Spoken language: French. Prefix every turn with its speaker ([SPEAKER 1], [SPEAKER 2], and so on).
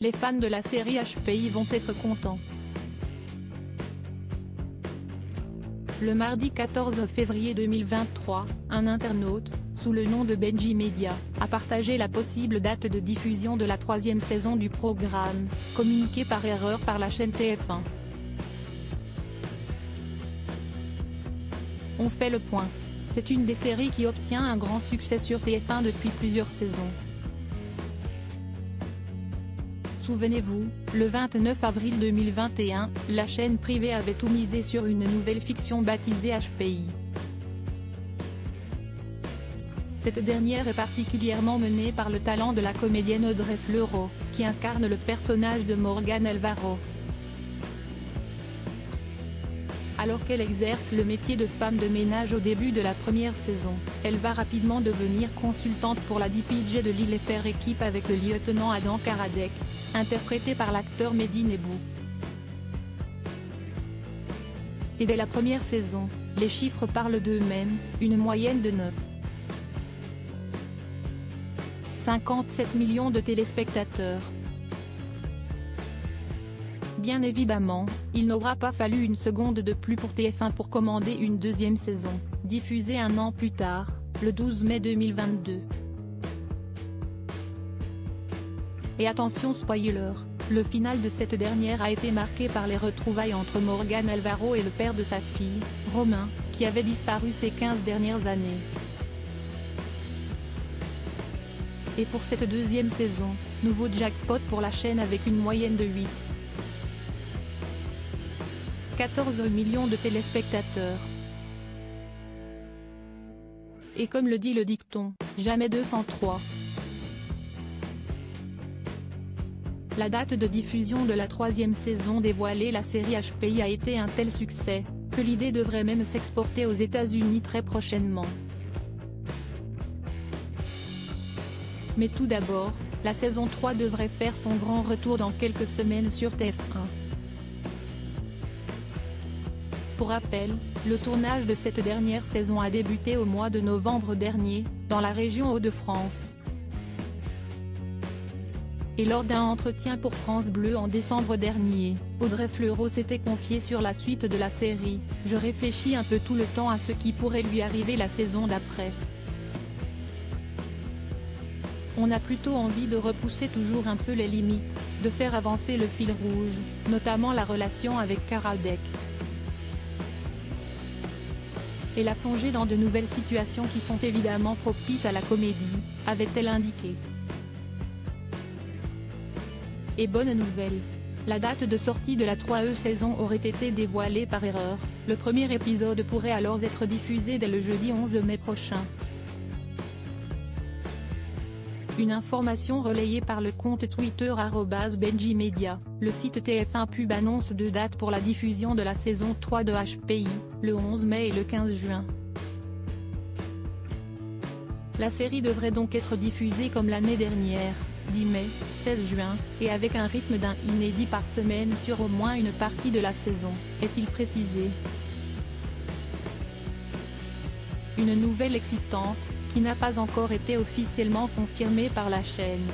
[SPEAKER 1] les fans de la série HPI vont être contents. Le mardi 14 février 2023, un internaute, sous le nom de Benji Media, a partagé la possible date de diffusion de la 3e saison du programme, communiquée par erreur par la chaîne TF1. On fait le point. C'est une des séries qui obtient un grand succès sur TF1 depuis plusieurs saisons. Souvenez-vous, le 29 avril 2021, la chaîne privée avait tout misé sur une nouvelle fiction baptisée HPI. Cette dernière est particulièrement menée par le talent de la comédienne Audrey Fleurot, qui incarne le personnage de Morgane Alvaro. Alors qu'elle exerce le métier de femme de ménage au début de la première saison, elle va rapidement devenir consultante pour la DPJ de l'île et faire équipe avec le lieutenant Adam Karadec, interprété par l'acteur Mehdi Nebou. Et dès la première saison, les chiffres parlent d'eux-mêmes, une moyenne de 9,57 millions de téléspectateurs. Bien évidemment, il n'aura pas fallu une seconde de plus pour TF1 pour commander une deuxième saison, diffusée un an plus tard, le 12 mai 2022. Et attention spoiler, le final de cette dernière a été marqué par les retrouvailles entre Morgane Alvaro et le père de sa fille, Romain, qui avait disparu ces 15 dernières années. Et pour cette deuxième saison, nouveau jackpot pour la chaîne avec une moyenne de 8,14 millions de téléspectateurs. Et comme le dit le dicton, jamais 203. La date de diffusion de la 3e saison dévoilée, la série HPI a été un tel succès, que l'idée devrait même s'exporter aux États-Unis très prochainement. Mais tout d'abord, la saison 3 devrait faire son grand retour dans quelques semaines sur TF1. Pour rappel, le tournage de cette dernière saison a débuté au mois de novembre dernier, dans la région Hauts-de-France. Et lors d'un entretien pour France Bleu en décembre dernier, Audrey Fleurot s'était confiée sur la suite de la série: « Je réfléchis un peu tout le temps à ce qui pourrait lui arriver la saison d'après. On a plutôt envie de repousser toujours un peu les limites, de faire avancer le fil rouge, notamment la relation avec Karadec. Et la plonger dans de nouvelles situations qui sont évidemment propices à la comédie », avait-elle indiqué. Et bonne nouvelle, la date de sortie de la 3e saison aurait été dévoilée par erreur, le premier épisode pourrait alors être diffusé dès le jeudi 11 mai prochain. Une information relayée par le compte Twitter @BenjiMedia, le site TF1 Pub annonce 2 dates pour la diffusion de la saison 3 de HPI, le 11 mai et le 15 juin. La série devrait donc être diffusée comme l'année dernière, 10 mai, 16 juin, et avec un rythme d'un inédit par semaine sur au moins une partie de la saison, est-il précisé. Une nouvelle excitante, qui n'a pas encore été officiellement confirmée par la chaîne.